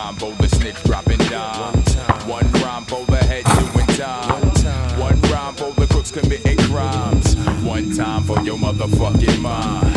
time for the snitch dropping down. One rhyme for the head doing time. One rhyme for the crooks committing crimes. One time for your motherfucking mind.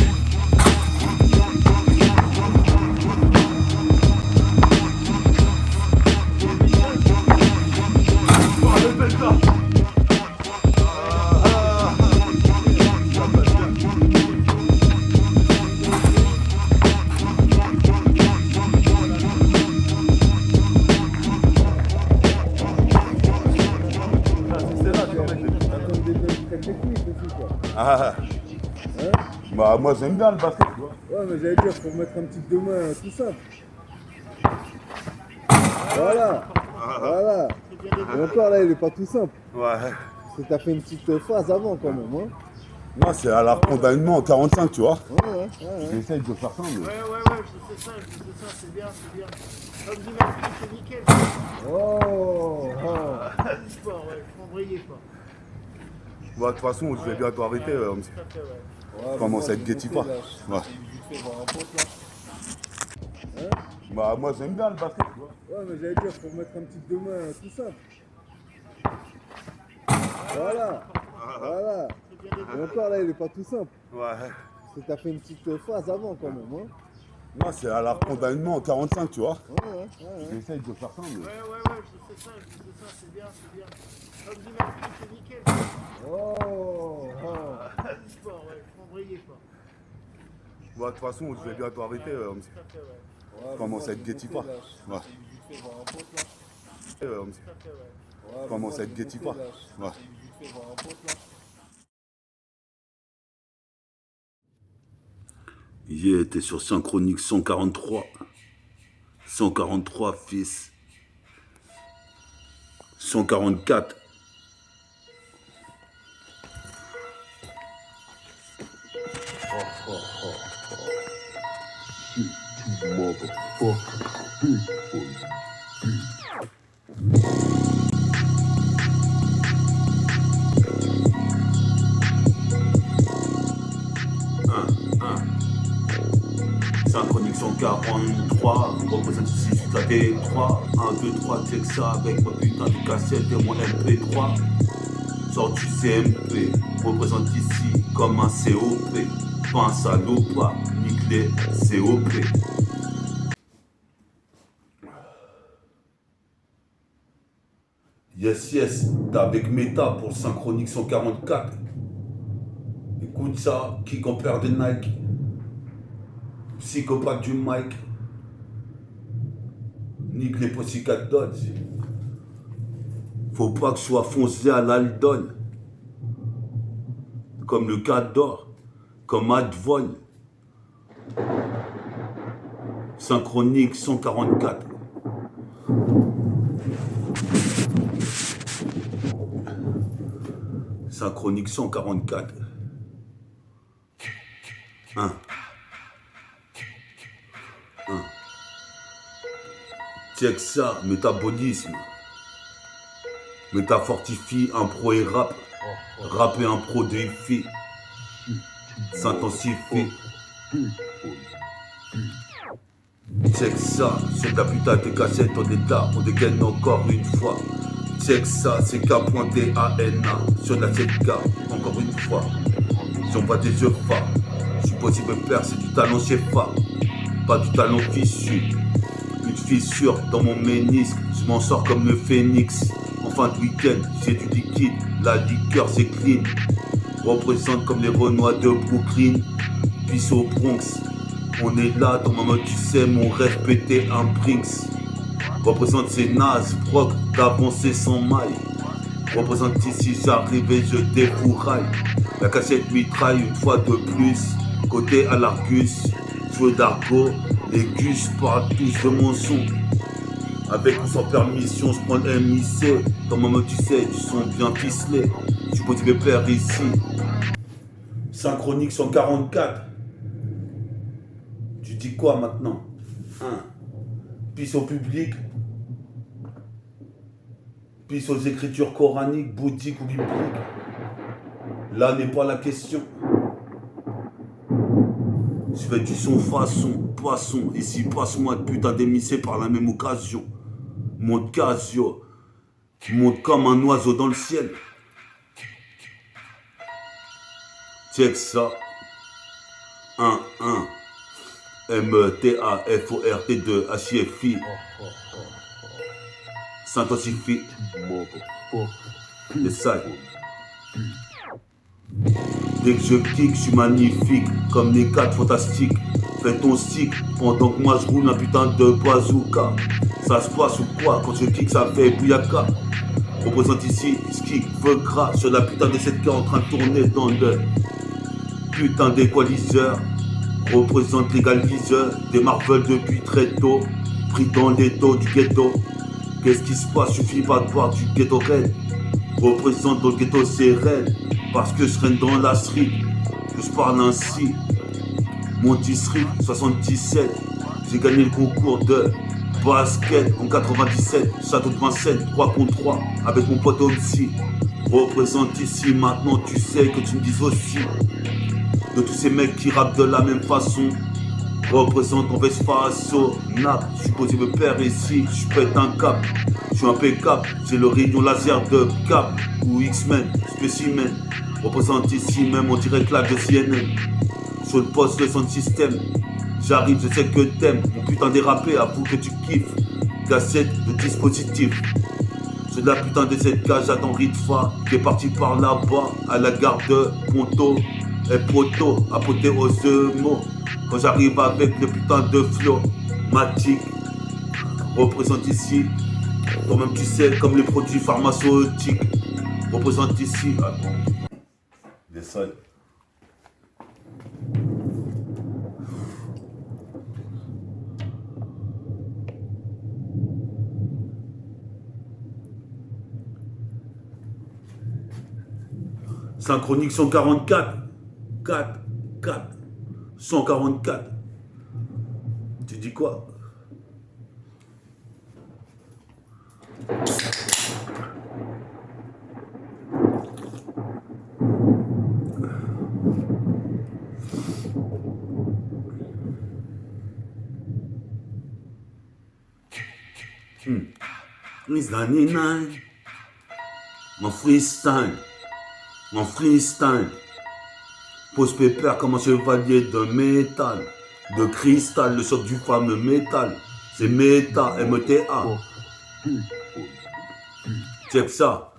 Ah, Hein? bah moi j'aime bien le basket, tu vois. Ouais, mais j'allais dire, pour mettre un petit deux mains tout simple. Voilà, voilà. Et encore là, il est pas tout simple. Ouais. Parce que t'as fait une petite phase avant quand même, hein. Non, c'est à la condamnement en 45, tu vois. Ouais. J'essaye de faire ça, mais... Ouais, je sais ça, c'est bien. Comme dit ma fille, c'est nickel. Oh. Sport, ouais, faut embrayer, quoi. Bah, de toute façon, je vais bientôt arrêter. Tout à fait, ouais. Ouais, Commence mais à être guetti pas. là, Ouais. j'ai vite fait voir un pote là. Hein? Bah moi j'aime bien le basket, tu vois. Ouais, mais j'allais dire, pour mettre un petit deux mains tout simple. Voilà. Et encore là, il est pas tout simple. Ouais. Parce que t'as fait une petite phase avant quand même, hein. Non, c'est à la condamnement en 45, tu vois. Ouais. J'essaye de faire ça, mais... Ouais, je sais ça, c'est bien. Comme dit ma fille, c'est nickel. Oh. Sport, ouais, faut embrayer, quoi. Bah, de toute façon, je vais bientôt arrêter. Tout à fait, ouais. Commence à être guetti pas. Ouais. J'ai vite fait voir un pote là. Tout à fait, ouais. Commence à être guetti pas. Ouais. J'ai vite fait voir un pote là. Hier, t'es sur Synchronique 143. 143, fils. 144. Synchronique 143, représente ici toute la D3. 1, 2, 3, check ça avec ma putain de cassette et mon MP3. Sort du CMP, représente ici comme un COP. Pas un salopard, nique les COP. Yes, t'es avec Meta pour Synchronique 144. Écoute ça, qui compare des Nike. Psychopathe du mic. Nique les Pussycat Dolls. Faut pas que je sois foncé à l'Aldon. Comme le Cador. Comme Advol. Synchronique 144. Synchronique 144. 1. Check ça, métabolisme. Métafortifie, impro et rap. Rap et impro de hi-fi. S'intensifie. Check ça, c'est la putain de cassette en état, on dégaine encore une fois. Check ça, c'est K.DANA sur la 7K, encore une fois. J'envoie des yeux phares, je suis possible père, c'est du talent chez phare, pas du talent fissu. Une fissure dans mon ménisque, je m'en sors comme le phénix. En fin de week-end, j'ai du liquide, la liqueur c'est clean. Représente comme les Renois de Brooklyn, puis au Bronx. On est là, dans ma mode, tu sais, mon rêve pété un Brinks. Représente ces nazes, broc, d'avancer sans maille. Représente ici, j'arrive et je défouraille. La cassette mitraille une fois de plus. Côté à l'Argus, joueur d'argot, les gus parlent tous de mon son. Avec ou sans permission, je prends le MIC. Dans ma mode, tu sais, du son bien ficelé. Je suis petit père ici. Synchronique 144. Tu dis quoi maintenant? Pisse au public. Pisse aux écritures coraniques, bouddhiques ou bibliques. Là n'est pas la question. Je fais du son façon, poisson. Ici, passe-moi de putain d'émissé par la même occasion. Monte Casio, qui monte comme un oiseau dans le ciel. Check ça. 1, 1. M-T-A-F-O-R-T-2 H-I-F-I. S'intensifie. Les salles. Dès que je kick, je suis magnifique. Comme les 4 fantastiques. Fais ton stick pendant que moi je roule un putain de bazooka. Ça se passe ou quoi? Quand je kick, ça fait bouyaka. Représente ici ce qui veut gras sur la putain de cette cœur en train de tourner dans le putain d'équaliseur. Représente légaliseur des Marvel depuis très tôt. Pris dans les dos du ghetto. Qu'est-ce qui se passe? Suffit pas de voir du ghetto raid. Représente dans le ghetto c'est raid. Parce que je traîne dans la street. Que je parle ainsi. Mon district 77. J'ai gagné le concours de basket en 97. Château de Vincennes 3 contre 3 avec mon pote Omsi. Représente ici maintenant tu sais que tu me dises aussi. De tous ces mecs qui rappent de la même façon. Représente en Vespasso, Nap. Je suis posé me perdre ici, je pète un cap. Je suis impeccable, j'ai le rayon laser de Cap ou X-Men, spécimen. Représente ici même en direct live de CNN. Sur le poste de son système. J'arrive, je sais que t'aimes. Mon putain dérapé, avoue que tu kiffes. Cassette de dispositif. C'est de la putain de cette cage, j'attends Ritfa qui est parti par là-bas à la gare de Ponto. Et Poto, apothéosemo. Quand j'arrive avec le putain de flow matic, représente ici, toi-même tu sais, comme les produits pharmaceutiques, représente ici, des salles. Synchronique 144, 4, 4. 144. Tu dis quoi? It's 99. Mon freestyle. Mon freestyle. Pose pépère comme un chevalier de métal, de cristal, le choc du fameux métal. C'est méta, M-E-T-A. Check ça.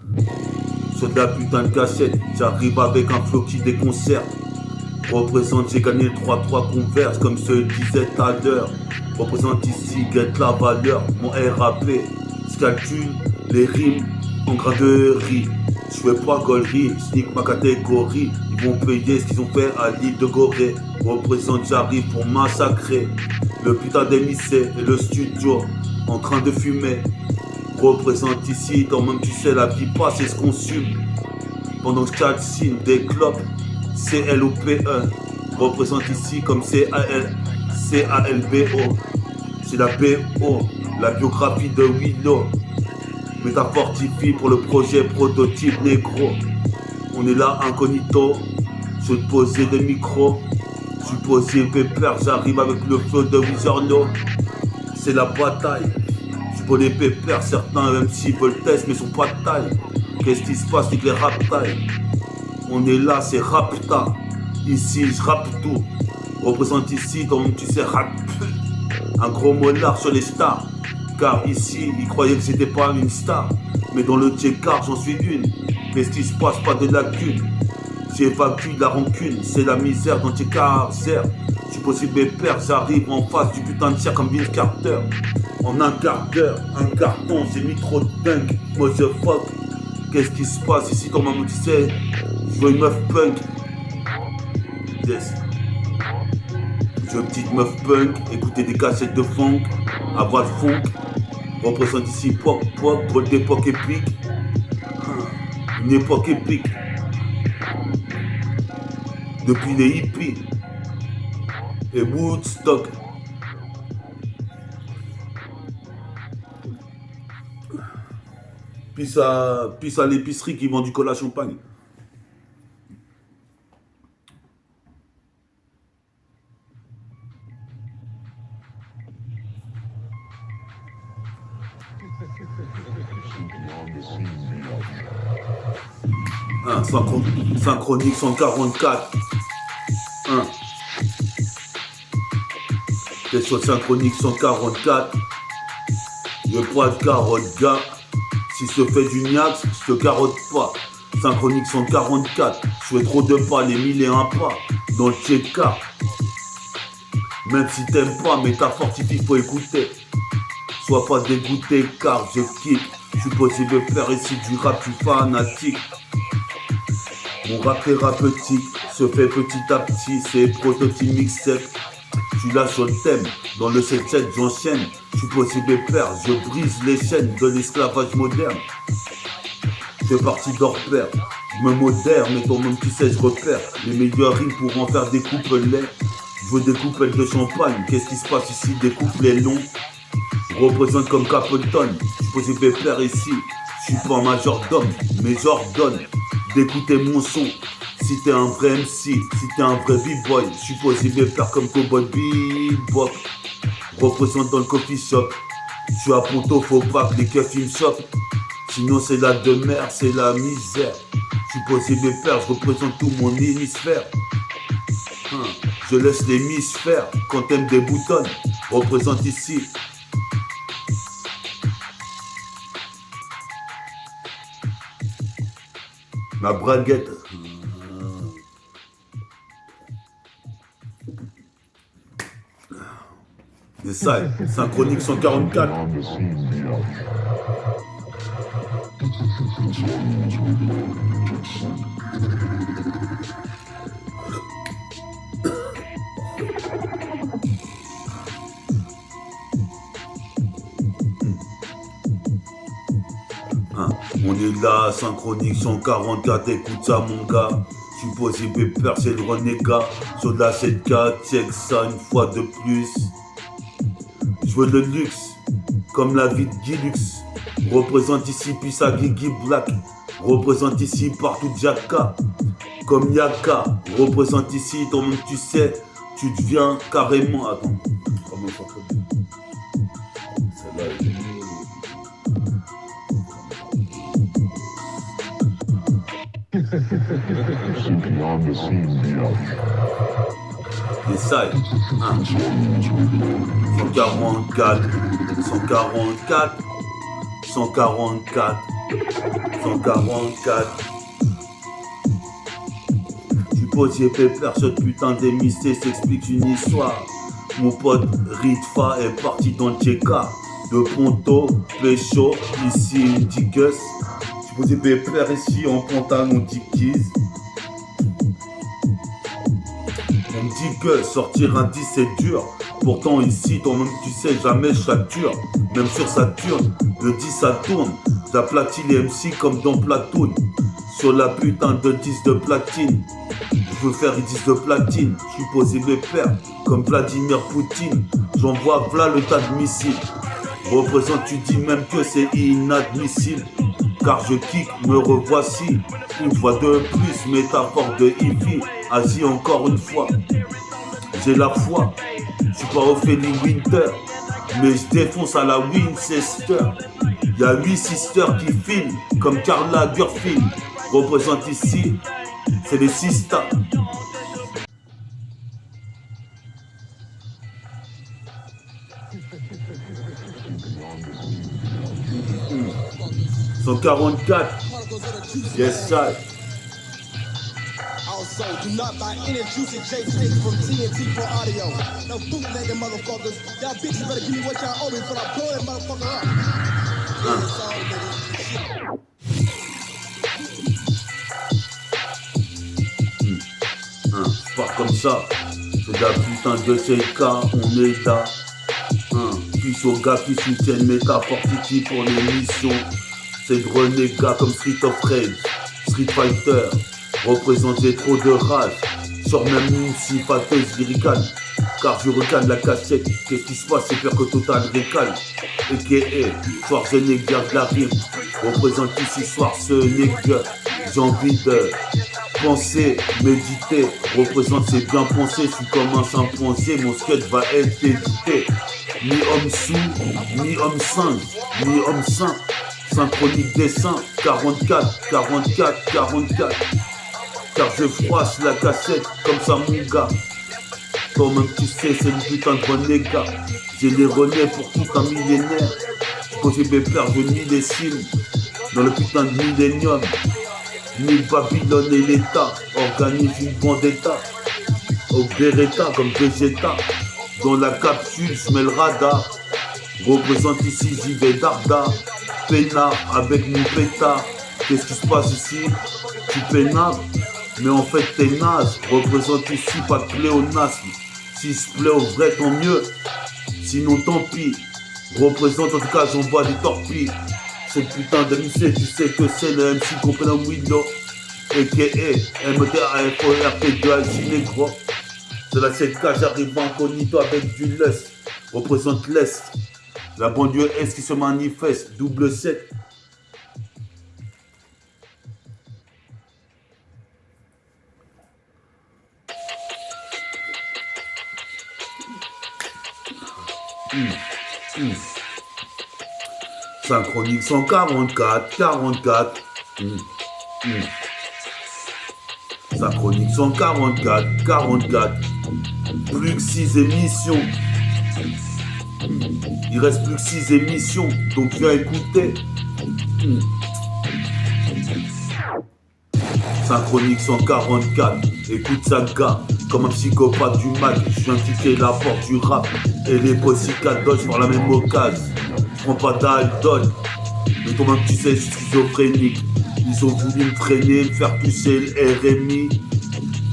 Sur de la putain de cassette, j'arrive avec un flow qui déconcerte. Représente, j'ai gagné le 3-3 converse, comme se disait tout à l'heure. Représente ici, guette la valeur, mon RAP. Je calcule les rimes en graderie. Je fais pas gaulerie, sneak ma catégorie. Ils vont payer ce qu'ils ont fait à l'île de Gorée. Représente, j'arrive pour massacrer le putain d'émissé et le studio en train de fumer. Représente ici, toi-même tu sais, la vie passe et se consume. Pendant que je calcine des clopes, C-L-O-P-E. Représente ici comme C-A-L-B-O. C'est la B-O, la biographie de Willow. Métafortifie pour le projet prototype négro. On est là incognito. Je te posais des micros. Je suis posé pépère, j'arrive avec le flow de Wizardo. C'est la bataille. Je suis pour les pépères, certains même s'ils veulent test mais sont pas de taille. Qu'est-ce qui se passe avec les rap taille? On est là, c'est rapta. Ici, je rappe tout. Représente ici, donc tu sais, rap. Un gros molar sur les stars. Car ici, ils croyaient que c'était pas une star. Mais dans le Tchékar, j'en suis une. Qu'est-ce qui se passe? Pas de lacune. J'évacue de la rancune. C'est la misère dans Tchékar, certes. Je suis possible mes pères, j'arrive en face du putain de tir comme Vince Carter. En un quart d'heure, un carton, j'ai mis trop de dingue. Moi je fuck. Qu'est-ce qui se passe ici dans ma tu sais? Je veux une meuf punk. Yes. Je veux une petite meuf punk, écouter des cassettes de funk, avoir de funk. Représente ici pop, pop, drôle d'époque épique. Une époque épique. Depuis les hippies et Woodstock. Puis à l'épicerie qui vend du cola champagne. Synchronique 144. T'es sur Synchronique 144. Y'a pas de carotte, gars. Si je te fais du niax, je te carotte pas. Synchronique 144. Je fais trop de pas, les 1001 pas. Dans le check-up. Même si t'aimes pas, mais ta fortifie, faut écouter. Sois pas dégoûté car je kick. Je suis possible de faire ici du rap, je suis fanatique. Mon rap thérapeutique se fait petit à petit, c'est prototype mixtape. Je suis là sur le thème, dans le 7-7 j'enchaîne. Je suis possible de faire, je brise les chaînes de l'esclavage moderne. Je fais partie d'hors pair, je me modère, mais toi-même tu sais je repère. Les meilleurs rimes pour en faire des couplets. Je veux des couplets de champagne, qu'est-ce qui se passe ici, des couplets longs. Je représente comme Capleton, je suis possible de faire ici. Je suis pas un majordome, mais j'ordonne d'écouter mon son. Si t'es un vrai MC, si t'es un vrai b-boy, je suis possible de faire comme Cowboy Bebop. Représente dans le coffee shop. Je suis à Ponto, faut pas que les keufs me chopent. Sinon c'est la demeure, c'est la misère. Je suis possible de faire, je représente tout mon hémisphère. Je laisse l'hémisphère quand t'aimes des boutons. Représente ici. Ma braguette. C'est ça, Synchronique 144. On est là, Synchronique 144, écoute ça mon gars. Je suis possible de percer le renégat. Sur la 7K, check ça une fois de plus. Je veux le luxe, comme la vie de Gilux. Représente ici Pissa Gigi Black. Représente ici partout Jaka. Comme Yaka. Représente ici, toi-même tu sais, tu deviens carrément. Attends, comment ça fait? Celle-là elle est... Des sailles, 144, 144, 144, 144. Du potier pépère, ce putain d'émissé s'explique une histoire. Mon pote Ritfa est parti dans le Tcheka. De Ponto, Pécho, ici une digueuse. Je posais pépère ici en pantalon dickies. On me dit que sortir un 10 c'est dur. Pourtant ici, toi-même tu sais jamais chature. Même sur Saturne, le 10 ça tourne. J'aplatis les MC comme dans Platoon. Sur la putain de 10 de platine. Je veux faire 10 de platine. Je suis posé mes pères comme Vladimir Poutine. J'envoie v'là le tas de missiles. Représente, tu dis même que c'est inadmissible. Car je kick, me revoici. Une fois de plus, métaphore de hippie. Asie encore une fois. J'ai la foi. Je suis pas Ophélie Winter. Mais je défonce à la Winchester. Y'a 8 sisters qui filent. Comme Carla Gurfield. Représente ici. C'est les sisters. « 144, yes sir. Also, do not buy any juicy J sticks from TNT for audio. No bootlegging motherfuckers. Y'all bitches better give me what y'all owe me before I blow that motherfucker up. Je pars comme ça. C'est la putain de CK, on est là. Puis aux gars qui soutiennent métaphore Titi pour l'émission. C'est de renégat comme Street of Rage, Street Fighter. Représenté trop de rage. Sors même une si fâteuse lyricale. Car je recale la cassette. Qu'est-ce qui se passe, c'est pire que Total Récal. A.K.A. Schwarzenegger de la rime. Représente ici Schwarzenegger. J'ai envie de penser, méditer. Représente c'est bien pensé. Je suis comme un chimpanzé. Mon sketch va être édité. ni homme sous, ni homme singe, ni homme saint. Synchronique dessin, 44, 44, 44. Car je froisse la cassette comme ça mon gars. Toi-même tu sais, c'est une putain de renégat. J'ai les relais pour tout un millénaire. Quand j'ai mes pères, je nie les cimes. Dans le putain de millénium. Ni Babylone et l'État organisent une vendetta. Au Beretta comme Vegeta. Dans la capsule, je mets le radar. Représente ici, j'y vais darda. Peinard avec mon pétard. Qu'est-ce qui se passe ici? Tu pénables, mais en fait t'es naze. Représente ici, pas de pléonasme. S'il se plaît au vrai, tant mieux. Sinon tant pis. Représente en tout cas, j'envoie des torpilles. C'est putain de lycée, tu sais que c'est le MC comprenant Willow. A.K.A. MDAFORT2 Négro. C'est la 7K, j'arrive incognito avec du lust. Représente l'Est. La banlieue Est qui se manifeste. Double 7. Synchronique 144, 44. Synchronique 144, 44. Plus que 6 émissions. Il reste plus que 6 émissions, donc viens écouter. Synchronique 144, écoute ça gars. Comme un psychopathe du Mac, je viens quitter la porte du rap. Et les bossicats dodge par la même occasion. Je prends pas d'alcool, mais toi-même tu sais, je suis schizophrénique. Ils ont voulu me freiner, me faire pousser le RMI.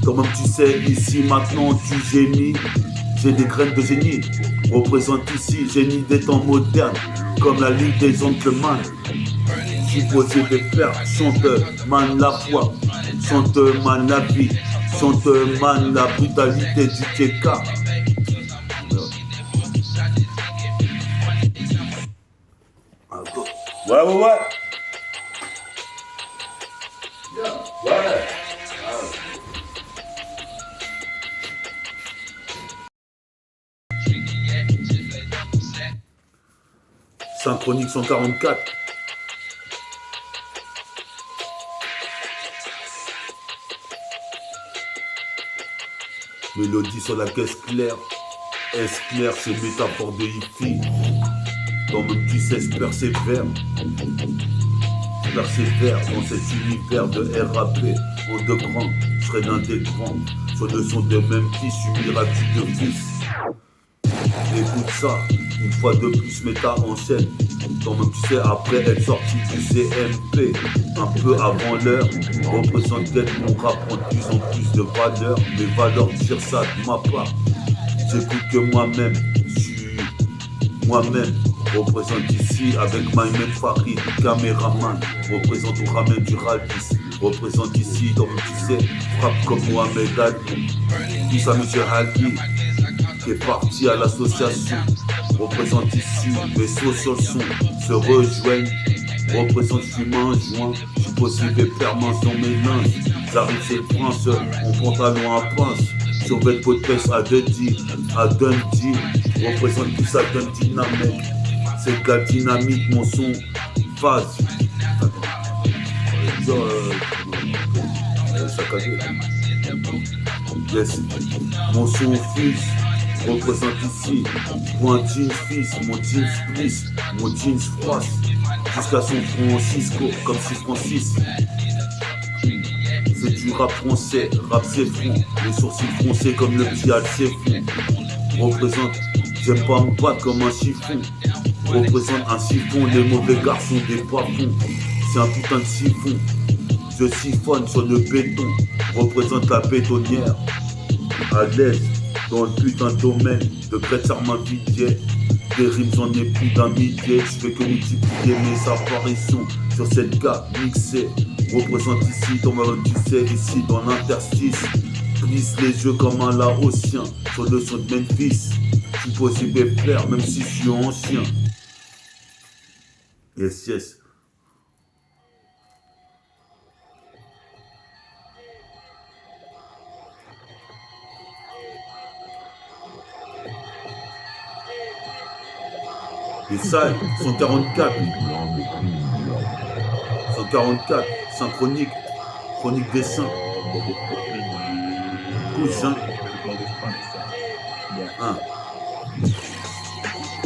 Toi-même tu sais, ici maintenant tu gémis. J'ai des graines de génie, représente ici, génie des temps modernes, comme la Ligue des Gentlemen. Supposé de faire chanteur, man la foi, chanteur man la vie, chanteur man la brutalité du TK. Ouais, ouais, ouais. Ouais. Synchronique 144. Mélodie sur la caisse claire. S clair, c'est métaphore de hippie. Toi-même tu sais, je persévère. Persévère dans cet univers de RAP. En deux grands, je serai l'un des grands. Sur le son de Memphis, je suis miracle de fils. Écoute ça, une fois de plus, méta enchaîne. Toi-même tu sais, après être sorti du CMP, un peu avant l'heure, représente d'être mon rap prend de plus en plus de valeur. Mes valeurs tirent ça de ma part. J'écoute que moi-même, je suis moi-même. Représente ici avec Maïmen Farid, caméraman. Représente au ramène du Radis. Représente ici, donc tu sais, frappe comme Mohamed Ali. Tout ça, monsieur Ali, qui est parti à l'association. Représente ici, mes sauts sur le son se rejoignent. Représente, je fume un joint. Je suis possible et permanence dans mes linges. J'arrive chez le prince, en pantalon à pince. Sur votre pot de pêche à Dundee, à Dundee. Représente tout ça, Dundee dynamique. C'est de la dynamique, mon son phase. Saccagé. Yes. Mon son fuse. Représente ici. Pour un jeans fils, mon jeans plus, mon jeans froisse. Jusqu'à son Francisco, comme 6 Francis. C'est du rap français, rap c'est front. Les sourcils froncés comme le petit Al c'est fond. Représente, j'aime pas me battre comme un chiffon. Représente un siphon, les mauvais garçons des bas-fonds. C'est un putain de siphon. Je siphonne sur le béton. Représente la bétonnière. À l'aise, dans le putain de domaine de Grèce Armavidier. Des rimes j'en ai plus d'un millier. Je fais que multiplier mes apparitions sur cette gars mixée. Représente ici, dans ma tu sais, ici dans l'interstice. Plisse les yeux comme un Laotien sur le son de Memphis. Je suis possible et faire même si je suis ancien. Yes, yes. Inside, 144. 144, synchronique, chronique des saints. Cousin. 1.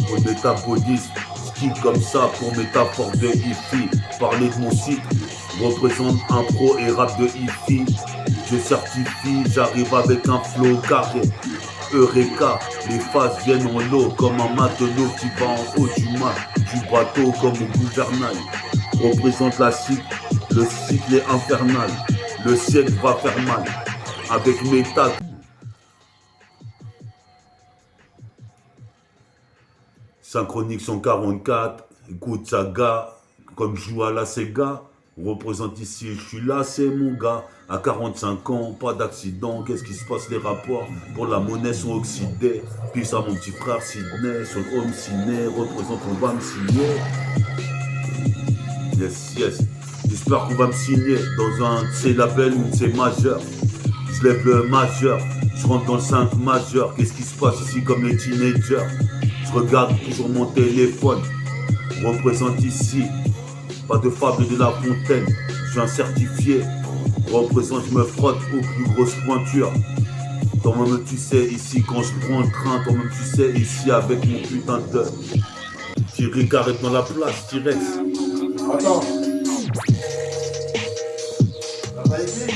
Au métabolisme, ski comme ça pour métaphore de hi-fi. Parler de mon site représente un pro et rap de hi-fi. Je certifie, j'arrive avec un flow carré. Eureka, les phases viennent en lot comme un matelot qui va en haut du bateau comme au gouvernail. Représente la cycle, le cycle est infernal. Le siècle va faire mal avec mes tags. Synchronique 144, écoute saga, comme je joue à la Sega, représente ici, je suis là, c'est mon gars. À 45 ans, pas d'accident, qu'est-ce qui se passe, les rapports pour la monnaie sont oxydés. Puis ça, mon petit frère Sydney, sur le home ciné, représente, on va me signer. Yes, yes, j'espère qu'on va me signer dans un de ces labels ou de ces majeurs. Je lève le majeur, je rentre dans le 5 majeur, qu'est-ce qui se passe ici comme les teenagers? Je regarde toujours mon téléphone, représente ici, pas de fable de la fontaine, je suis un certifié, représente, je me frotte aux plus grosses pointures. Toi-même tu sais ici quand je prends le train, toi-même tu sais ici avec mon putain de Thierry arrête dans la place, T-Rex. Attends. T'as pas écrit?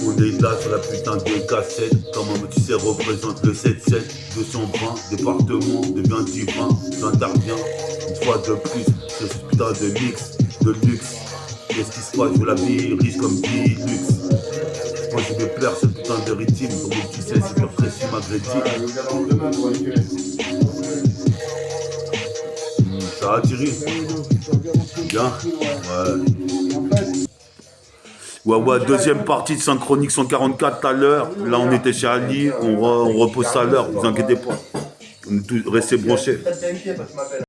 On est là sur la putain de cassette. Comment tu sais représente le 7-7 220, département devient divin. J'interviens une fois de plus sur ce putain de mix de luxe. Qu'est-ce qui se passe? Je veux la vie riche comme vie luxe. Moi je vais plaire ce putain de rythme. Comme tu sais, c'est super précis malgré tout. Ça va Thierry? Bien? Ouais, deuxième partie de Synchronique 144 tout à l'heure. Là, on était chez Ali, on repose ça à l'heure, vous inquiétez pas. Restez branchés.